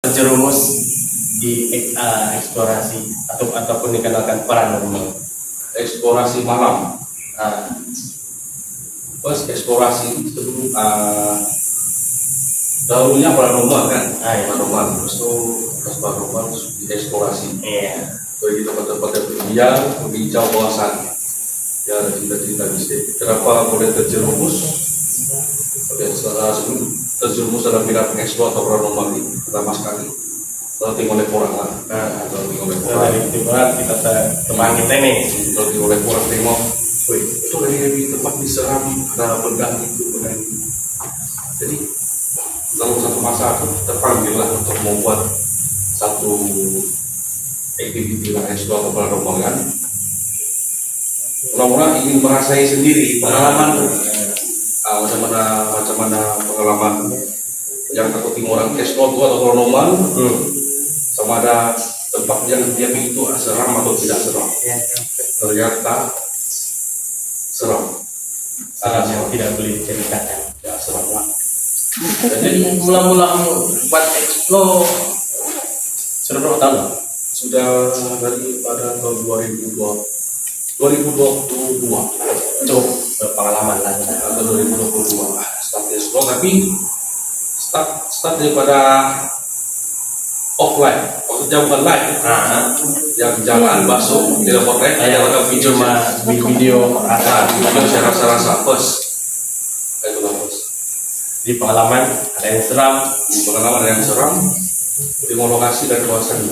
terjerumus di eksplorasi ataupun dikenalkan paranormal. Eksplorasi malam. Pas eksplorasi sebelum dahulunya paranormal kan, paranormal terus paranormal dieksplorasi. Iya. Bagi tempat-tempat yang berbiar, berbincang wawasan. Ya ada cerita-cerita mistik. Kenapa boleh terjerumus? Sebelum terjerumus dalam bidang pengeksplor atau paranormal ini pertama sekali terlatih oleh orang lah. Terlatih oleh orang. Kita teman kita nih. Terlatih oleh orang tengok. Wih, itu dari tempat diseram ada benda itu, benda ini. Jadi dalam satu masa aku terpanggil lah untuk membuat satu aktiviti lah eksplor atau paranormal kan. Orang-orang ingin merasai sendiri pengalaman macam mana pengalaman yang takut orang eksplor atau paranormal, sama ada tempat yang dia itu seram atau tidak seram. Ternyata seram. Yang tidak boleh diceritakan. Ya seram lah. Jadi mula-mula buat explore sudah berapa tahun? Sudah dari pada tahun 2022. Cukup berpengalaman lah. Atau 2022 start explore, tapi start daripada offline, maksudnya bukan live. Yang jalan masuk tidak potret, ada video video saya rasa first. Itulah first. Di pengalaman ada yang seram, di lokasi dan kawasan.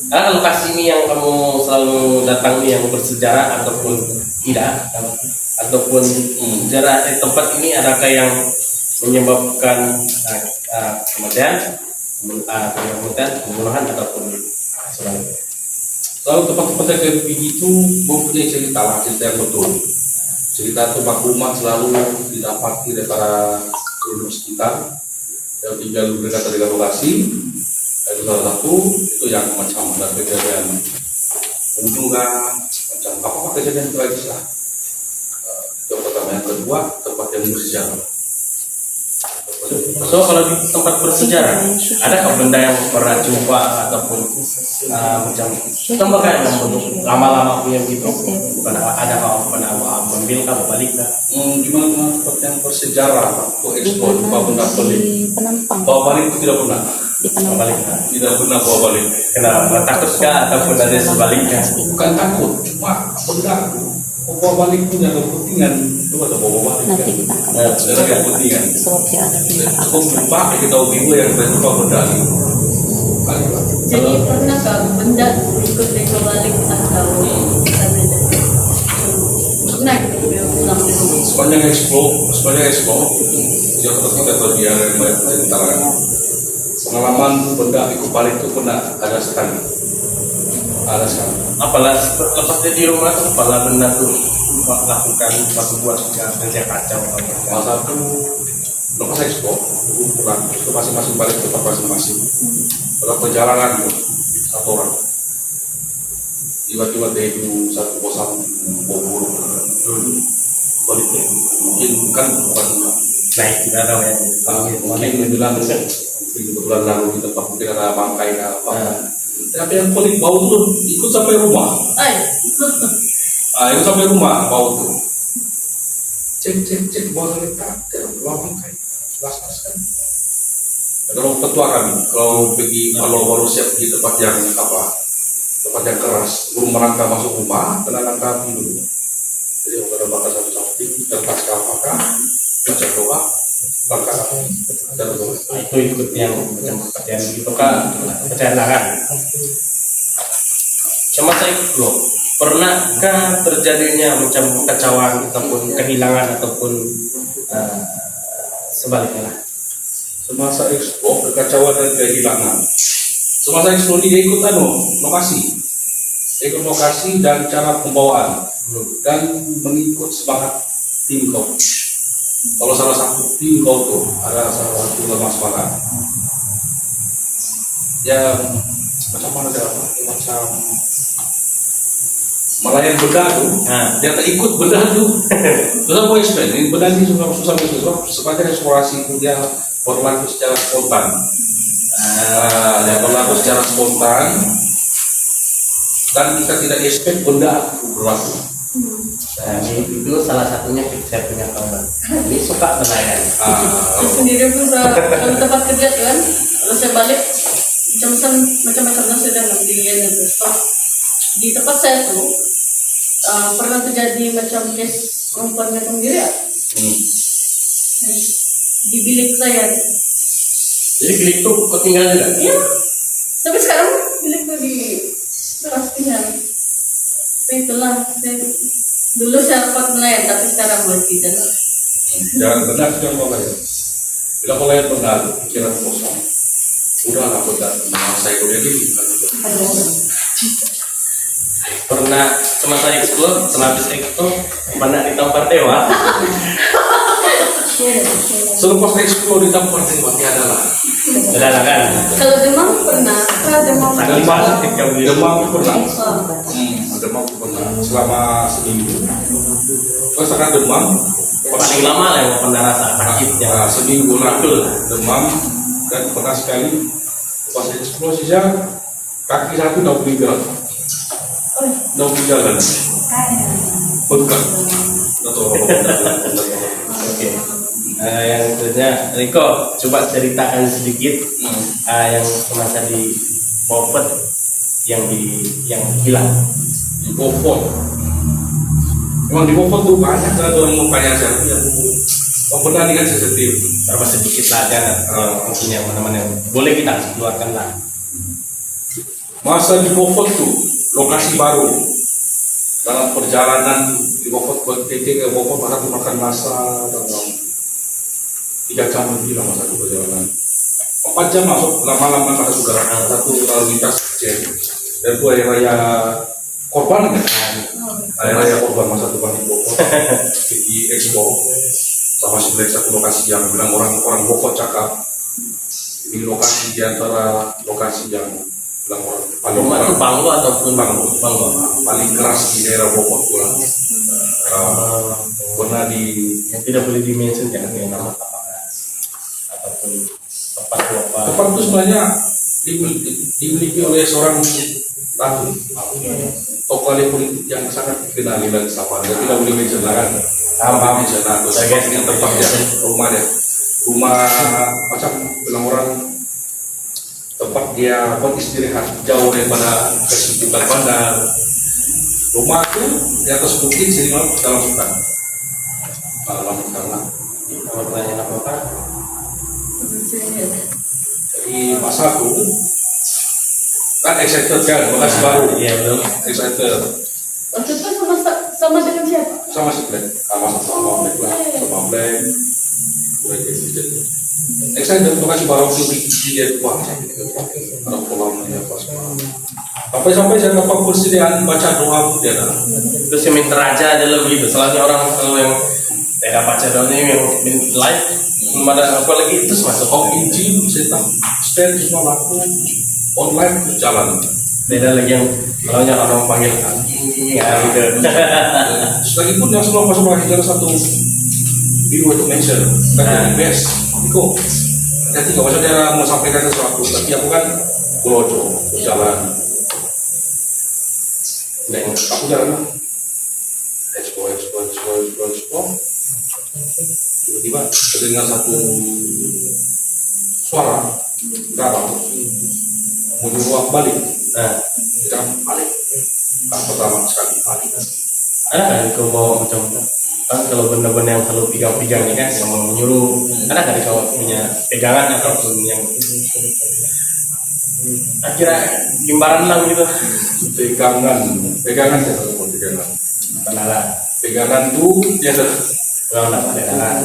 Karena lokasi ini yang kamu selalu datang yang bersejarah ataupun tidak, ataupun sejarah tempat ini adakah yang menyebabkan kematian, pembunuhan ataupun sebaliknya. Kalau tempat-tempat yang kayak begitu mempunyai cerita yang betul. Cerita tempat rumah selalu didapati dari para penduduk sekitar yang tinggal berdekat dengan lokasi. Itu salah satu, itu yang macam ada kejadian pembunuhan, macam apa kejadian tragis lah. Yang pertama, yang kedua tempat yang bersejarah. So kalau di tempat bersejarah, adakah benda yang pernah jumpa ataupun macam tempat kayak yang bentuk lama-lama punya gitu? Ada kau pernah ambil kamu balik kah? Gimana tempat yang bersejarah atau ekspor bawa benda balik? Bawa balik itu tidak pernah. Tidak pernah bawa balik. Kenapa? Takutkah ataupun ada sebaliknya? Bukan takut, cuma benda bawa balik punya kepentingan. Coba bawa balik. Nanti kita akan ada kepentingan. Cukup jumpa kita tahu yang kita jumpa benda itu. Jadi pernah kah benda ikut balik atau pernah pulang di rumah? Sepanjang explore yang tersebut atau dia yang banyak ceritakan pengalaman benda ikut balik itu pernah ada sekali. Apalah lepas dari rumah tuh apalah benda tuh lakukan suatu buat kerja kacau. Salah satu lepas explore pulang itu masing-masing balik ke tempat masing-masing. Dalam perjalanan satu orang tiba-tiba dia itu satu bosan bobor baliknya mungkin bukan Naik tidak ada yang mungkin bilang kebetulan lalu di tempat mungkin ada bangkai apa. Tapi yang paling bau tuh ikut sampai rumah. Ikut sampai rumah bau tuh. Cek bau letak dalam bangkai. Las kan. Kalau ketua kami, kalau pergi kalau siap di tempat yang keras, belum merangkak masuk rumah, kena langkapi dulu. Jadi kalau bakal satu samping, kertas ke apakah, baca doa, bakal ada doa. Itu ikut yang macam kepercayaan gitu kan, kepercayaan kan. Cuma saya ikut loh. Pernahkah terjadinya macam kekacauan ataupun kehilangan ataupun sebaliknya lah? Semasa ekspor kekacauan dan kehilangan. Semasa ekspor dia ikut lokasi dan cara pembawaan dan mengikut semangat tim kau. Kalau salah satu tim kau tuh ada salah satu lemah semangat. Ya macam mana dia macam melayan benda tuh, dia tak ikut benda tuh. Terus aku explain, benda ini susah sepanjang eksplorasi itu dia berlaku secara spontan. Yang berlaku secara spontan dan kita tidak expect benda berlaku. Nah, itu salah satunya saya punya kawan. Ini suka nelayan. Saya sendiri pun kalau tempat kerja kan, kalau saya balik macam-macam nasi dalam di itu. Di tempat saya tuh pernah terjadi macam case perempuan gantung diri ya. Di bilik saya. Jadi bilik itu ketinggalan juga. Iya. Tapi sekarang bilik tuh di keras tinggal. Tapi itulah dulu saya dapat nelayan, tapi sekarang mulai tidak. Jangan benar jangan apa ya. Bila kalian benar pikiran kosong, udahlah benar. Nah, saya kuliah di Pernah cuma saya explore, setelah habis explore pernah ditampar dewa. selepas eksplor di tempat tempatnya adalah Udah lah kan. Kalau demam pernah, demam demam pernah. Demam pernah selama seminggu. Terus akan demam Paling lama lah yang pernah rasa sakitnya. seminggu lalu demam dan pernah sekali pas eksplosinya kaki satu udah boleh gerak, udah boleh jalan, bekas. Oke. Yang selanjutnya, Riko, coba ceritakan sedikit yang semasa di Bopet yang hilang. Di Bofot. Memang di Bofot tuh banyak kan orang mau tanya saya yang pernah dengan CCTV. Berapa sedikit lah kan, mungkin yang mana-mana yang boleh kita keluarkan lah. Masa di Bofot tuh lokasi baru dalam perjalanan di Bofot ke titik ke Bofot masa tuh makan masa dalam 3 jam lebih lah masa itu perjalanan 4 jam masuk lama-lama masa juga satu lalu lintas kecil dan itu hari raya korban kan hari raya korban masa itu di Bofot di Expo sama sebenarnya satu lokasi yang bilang orang Bofot cakap ini lokasi di antara lokasi yang bilang orang Rumah itu Banglo ataupun Banglo paling keras di daerah Bofot pula pernah di yang tidak boleh dimention jangan yang nama ataupun tempat itu sebenarnya dimiliki oleh seorang ratu tokoh politik yang sangat dikenali dan siapa dan tidak boleh mention lah kan mention atau sebagainya tempatnya rumah macam bilang orang tempat dia beristirahat jauh daripada kesibukan bandar. Rumah itu di atas bukit sini dalam hutan dalam hutan lah. Kalau pertanyaan apa? Jadi masa itu kan excited kan, lokasi baru. Iya betul. Excited waktu itu sama dengan siapa? sama si Black, sama Black lah, sama Black. Black itu excited lokasi baru di dia wah ada kolamnya pas. Sampai saya dapat persediaan baca doa pun dia ada. Itu seminter aja adalah begitu. Selalu orang kalau yang tidak baca doanya yang live ada apa lagi itu masuk Izin saya stand semua laku online jalan. beda lagi yang kalau orang panggil anjing ya gitu. Terus lagi pun yang semua masuk lagi jalan satu video untuk mention kan best Niko nanti kalau saya mau sampaikan sesuatu tapi aku kan bolojo jalan dan aku jalan expo tiba-tiba terdengar satu suara garang menyuruh aku balik. Jangan balik. Pertama sekali balik. Ada kan kau bawa macam kan kalau benda-benda yang selalu pegang-pegang ini kan yang mau menyuruh ada kan kau punya pegangan ataupun yang akhirnya gimbaran lah gitu. Pegangan saya kalau pegangan. Benar. Pegangan tuh dia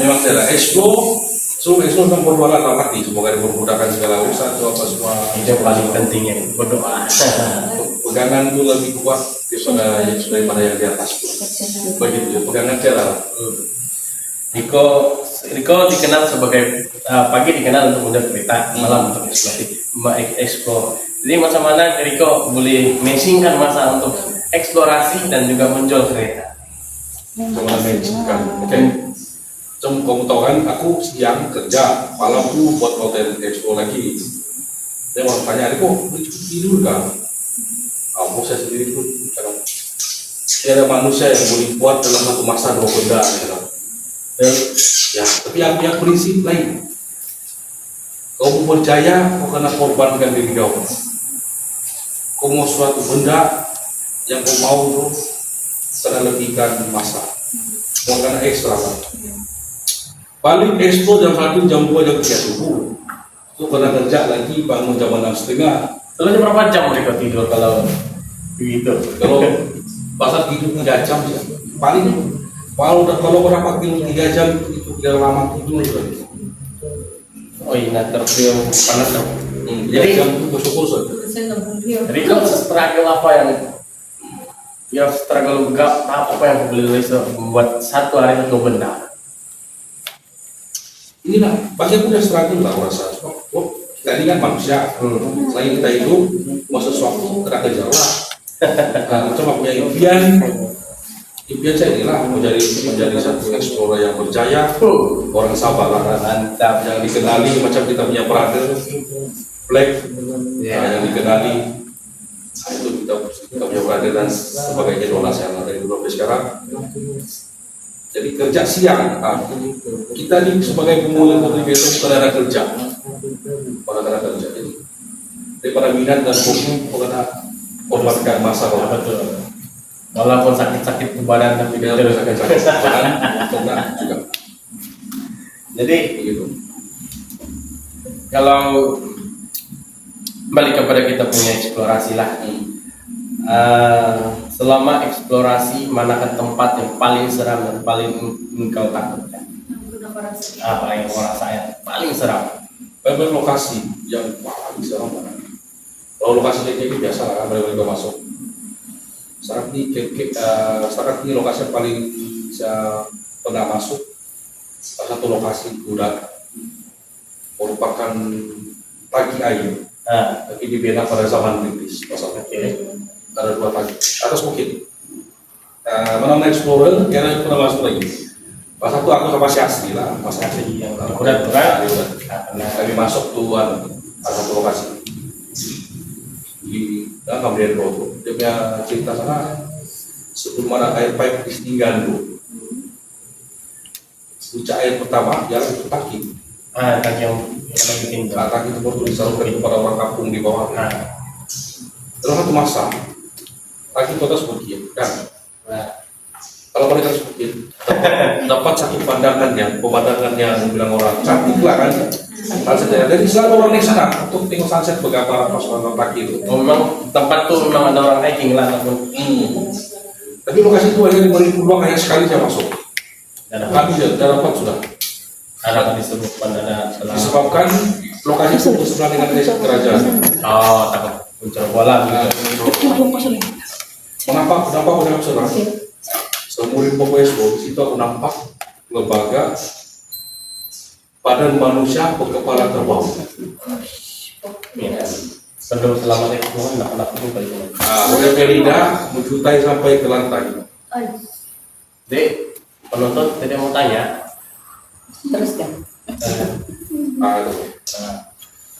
memang saya explore. So explore tentang perbuatan dalam hati. Semoga dipermudahkan segala urusan atau apa semua. Itu paling penting yang berdoa. Pegangan itu lebih kuat daripada yang di atas. Begitu pegangan cara. Riko dikenal sebagai pagi dikenal untuk model kereta, malam untuk explore. Jadi macam mana Riko boleh mentionkan masa untuk eksplorasi dan juga menjual kereta? Coba mentionkan. Oke. Kamu tahu kan aku siang kerja, malam tuh buat hotel expo lagi. Dia mau tanya, kok tidur kan? Aku saya sendiri pun kadang ada manusia yang boleh kuat dalam satu masa dua benda kadang. Ya, tapi yang punya prinsip lain. Kau mau berjaya, kau kena korbankan diri kau. Kau mau suatu benda yang kau mau tu, kena lebihkan masa. Kau kena ekstra kan. Paling ekstra jam 1, jam 2, jam 3 subuh. Itu kena kerja lagi bangun jam 6:30. Lalu berapa jam mereka tidur kalau begitu? Kalau pasar tidur 3 jam ya. Kalau orang pakai 3 jam itu tidak lama tidur lagi. Oh iya, terbilang panas dong. Jadi jam itu bersyukur saja. Saya nggak boleh. Jadi kalau struggle apa yang struggle gak apa yang boleh bisa membuat satu hari itu benda. Inilah, pasti aku udah struggle lah rasa. Oh, kita ini kan manusia. Selain kita hidup, mau sesuatu kena kejar lah. Macam aku punya impian saya inilah menjadi satu explorer yang berjaya, orang sabar lah, mantap, yang dikenali macam kita punya brother Black, yang dikenali. Nah, itu kita punya brother dan sebagai idola saya dari dulu sampai sekarang. Jadi kerja siang, kita ini sebagai pemula motivator bukan ada kerja, jadi daripada minat dan hobi bukan korbankan masa kalau Betul. Walaupun sakit-sakit badan tapi tidak terus. bisa kerja, juga. Jadi Begitu. kalau balik kepada kita punya eksplorasi lah. Selama eksplorasi, manakah tempat yang paling seram dan paling engkau takutkan? Apa yang kau rasain paling seram? Beberapa lokasi yang paling seram mana? Kalau lokasi kayak gini biasa lah, kan mereka masuk. Sekarang ini lokasi yang paling bisa pernah masuk. Salah satu lokasi udah merupakan tagi air. Tapi dibina pada zaman British, masalah ada 2 tagi atas bukit. Mana explorer, kira pernah masuk lagi. Pas satu aku sama si asli lah, masih asli yang Udah tuh kan? kami masuk tuh ada satu lokasi di Kambrian Road. Dia punya cerita sana sebelum ada air pipe di setinggan tuh. Puncak air pertama jalan ke Taki. Tadi yang bikin Taki itu baru disalurkan kepada orang kampung di bawah. Dalam satu masa, Taki kota seperti kan. Kalau mereka seperti dapat satu pemandangan yang bilang orang cantik lah kan. Dari selalu orang di sana untuk tengok sunset beberapa pas orang Taki itu. Memang tempat tuh memang ada orang hiking lah ataupun. Tapi lokasi itu hanya diberi peluang hanya sekali saya masuk. Kami sudah dapat sudah. Ada disebutkan ada Disebabkan lokasi itu berseberangan dengan desa kerajaan. Oh, takut unsur bola gitu. Kenapa aku dalam serang? Seumur hidup di situ aku nampak lembaga badan manusia berkepala terbang. Ya. Sebelum selamat itu anak itu kali ini. Oleh Felida menjutai sampai ke lantai. Dek, penonton tidak mau tanya. Teruskan.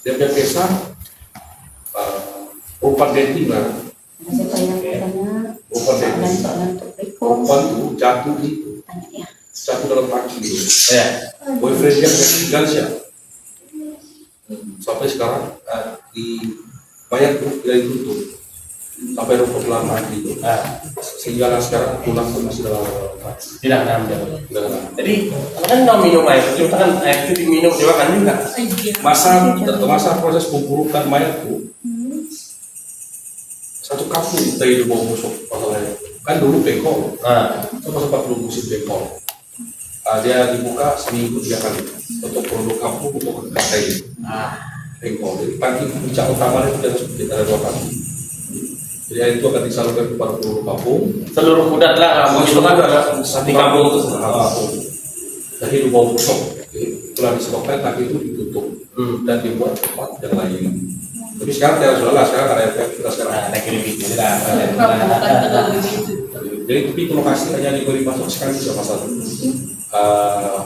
Dia punya kisah umpan dating lah. Siapa yang bertanya Umpan dating. soalan untuk Riko? Umpan itu jatuh gitu, Tanya ya. jatuh dalam kaki gitu. Ya. Boyfriend dia tinggal siapa? Sampai sekarang di mayat tuh tidak ditutup sampai 24 gitu. Sehingga sekarang tulang pun masih dalam Tidak ngambil. dalam. Jadi kan nggak minum air, kita kan air itu diminum juga kan juga. Masa proses pemburukan mayat tuh satu kampung dari bawah musuh masalahnya kan dulu bengkol sempat dulu musim bengkol. Dia dibuka seminggu 3 kali untuk produk kampung untuk pakai bengkol. Jadi pagi puncak utama itu ada 2 kali. Jadi air itu akan disalurkan kepada seluruh kampung. Seluruh kudat lah, kampung itu kan Di kampung itu jadi di bawah musuh. Itulah disebabkan kaki itu ditutup dan dibuat tempat yang lain. Tapi sekarang tidak sudah lah, sekarang ada efek kita sekarang. Nah, kiri gitu. Jadi tapi itu lokasi hanya diberi masuk sekali bisa pasal.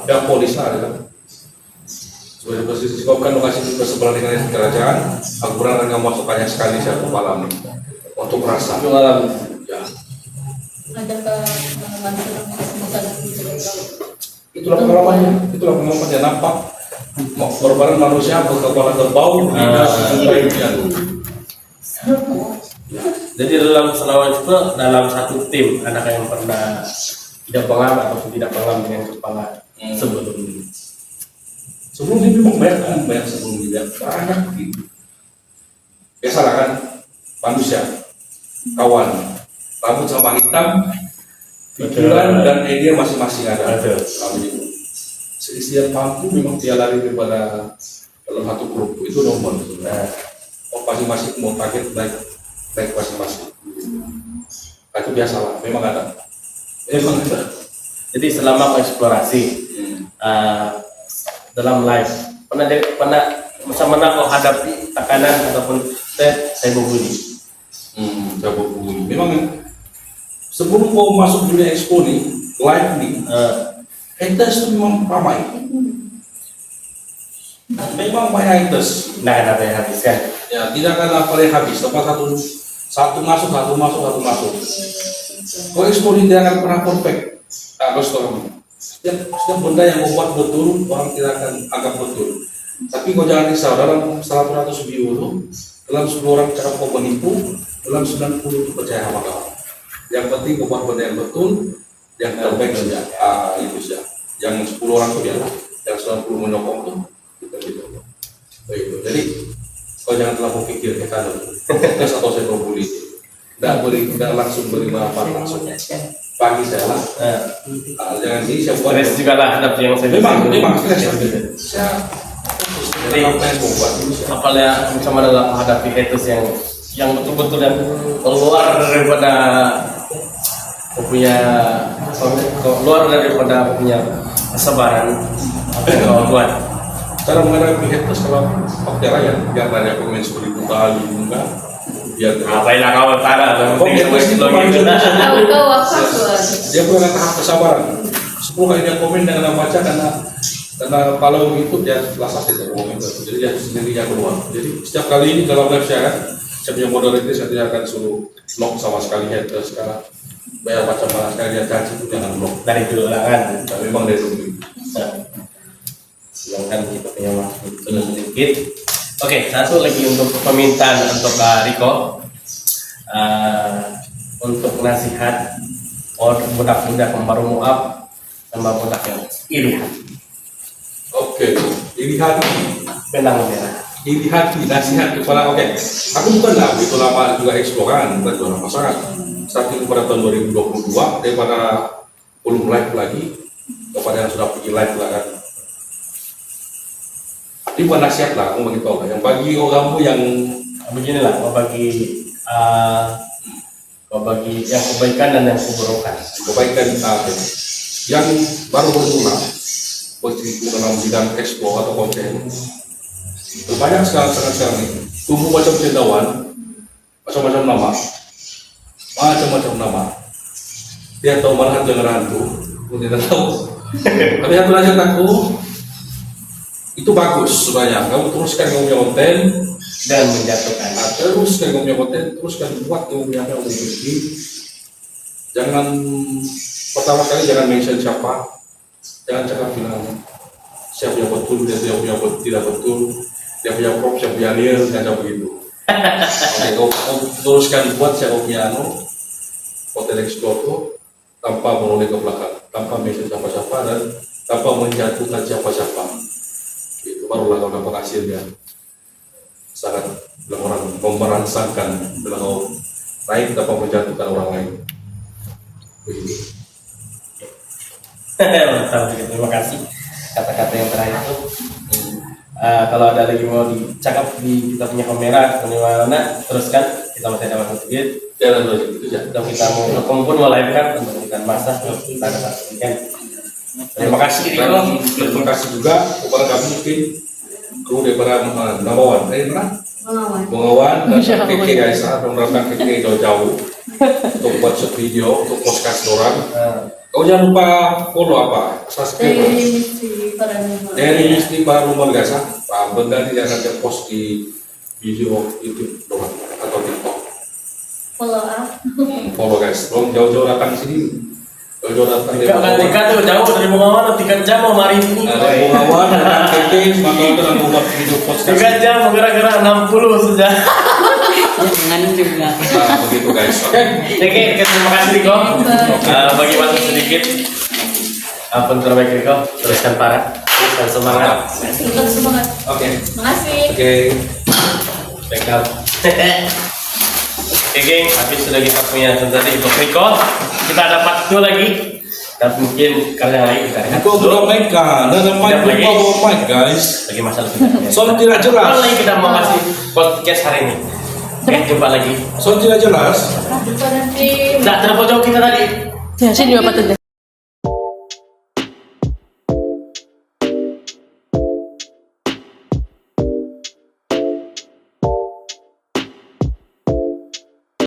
Dan polis lah ada kan. Disebabkan lokasi itu bersebelah dengan kerajaan, aku berangkat kamu masukkannya sekali satu malam untuk merasa. Malam. Ya, Ada ke masalah itulah pengalamannya nampak korban manusia berkepala terbau tidak sebaiknya. Jadi dalam selawat itu dalam satu tim ada yang pernah tidak pengalaman atau tidak pengalaman dengan kepala sebelumnya. Sebelum ini memang banyak sebelum ini banyak gitu. Biasalah kan manusia, kawan, rambut sama hitam, pikiran dan ide masing-masing ada. Betul. Setiap mampu memang dia lari daripada dalam satu grup itu normal. Nah, masing-masing mau target baik masing-masing. Nah, itu biasalah, memang ada. Jadi selama eksplorasi dalam live pernah bersama kau hadapi tekanan ataupun saya berbunyi. Saya berbunyi. Memang sebelum kau masuk dunia expo nih, live nih, haters itu memang ramai. Memang banyak haters. Nah, ada yang habiskan. Ya, tidak akan apa yang habis. Lepas satu masuk. Kau expo ini tidak akan pernah perfect. Harus tahu. Setiap benda yang membuat betul, orang tidak akan anggap betul. Tapi kau jangan risau, dalam 100 view itu, dalam 10 orang cara kau menipu, dalam 90 itu percaya sama kau. Yang penting kau buat benda yang betul, yang terbaik saja. Itu saja. Yang 10 orang itu biarlah, yang 90 menyokong itu, kita gitu. Begitu. Jadi kau jangan terlalu pikir ke kanan. Tes atau saya berbuli. Tidak langsung beri manfaat langsung. Pagi saya lah. Jangan sih saya buat. Stres juga lah hadap yang saya Memang stres. Jadi apalagi sama dalam menghadapi haters yang betul-betul yang keluar daripada punya kesabaran apa yang kau buat. Cara menghadapi haters kalau pakai rakyat, biar rakyat komen 10.000 kali enggak. Biar Apailah kau tara Kau haters itu gitu. Kau apa dia punya tahap kesabaran. 10 kali dia komen dengan baca karena kalau itu dia langsung tidak komen itu. Jadi dia sendiri yang keluar. Jadi setiap kali ini dalam live saya punya moderator saya tidak akan suruh lock sama sekali haters karena banyak macam mana sekali dia janji itu jangan lock. Dari dulu lah kan. Tapi memang dari dulu. Silahkan kita punya waktu sedikit. Oke, satu lagi untuk permintaan untuk Kak Riko untuk nasihat budak-budak yang baru muab sama budak yang iri hati. Oke, iri hati. Benang merah. Iri hati, nasihat kepada aku bukan lah begitu lama juga eksploran, bukan jualan pasangan. Saat itu pada tahun 2022 daripada belum live lagi kepada yang sudah pergi live lah kan. Ini bukan nasihat lah, aku bagi tahu lah. Yang bagi orangmu yang beginilah, mau bagi yang kebaikan dan yang keburukan. kebaikan yang baru bermula posisi dalam bidang explore atau konten. Banyak sekarang ini tumbuh macam cendawan, macam-macam nama. Dia tahu mana hantu yang hantu, aku tidak tahu. Tapi hantu aja aku itu bagus sebenarnya. Kamu teruskan kamu punya konten Dan menjatuhkan. teruskan kamu punya konten, teruskan buat kamu punya apa yang memiliki. Jangan pertama kali jangan mention siapa, jangan cakap bilang siapa yang betul, dia punya tidak betul, dia punya prop, siapa punya real, jangan begitu. Oke, kau teruskan buat siapa punya konten explore itu tanpa menoleh ke belakang, tanpa mention siapa-siapa dan tanpa menjatuhkan siapa-siapa. Itu barulah kau dapat hasilnya. Sangat bilang orang memerangsangkan, bilang kau naik tanpa menjatuhkan orang lain. Begitu. Mantap, terima kasih kata-kata yang terakhir itu. Kalau ada lagi mau dicakap di kita punya kamera atau di mana, teruskan. Kita masih ada waktu sedikit. Jangan lagi gitu ya. Dan kita mau pun mau live kan untuk kita masa kita ada satu weekend. Terima kasih Riko. Terima kasih juga kepada kami mungkin kru daripada Nabawan. Mana? Bengawan dan Keke guys, menerapkan Keke jauh-jauh untuk buat video, untuk podcast orang. Oh jangan lupa follow apa? Subscribe. si Paranima. Dari Isti baru guys, Pak Benda tidak akan post di video YouTube dong atau TikTok. Follow up. Follow guys, belum jauh-jauh datang sini. Jauh-jauh datang dari Tika tuh jauh dari Bengawan 3 jam mau mari ini. Ada Bungawan, ada Tete, maka itu akan membuat video podcast. 3 jam kira-kira 60 sudah. Jangan juga. Nah, begitu guys. Oke. Oke, terima kasih Riko. Bagi waktu sedikit. Ampun terbaik Riko. Teruskan parah. Teruskan semangat. Tetap semangat. Oke. Makasih. Oke. Backup. Oke geng, habis sudah kita punya tadi untuk Riko. Kita ada part 2 lagi. Dan mungkin karena yang lain kita lihat. Aku beramaikan dan mic lupa bawa mic guys. Bagi masalah kita. Sound tidak jelas. Kalau lagi kita mau kasih podcast hari ini. Oke, jumpa lagi. Sound tidak jelas. Jumpa nanti. Nah, terlalu jauh kita tadi. Sini Bapak Tete.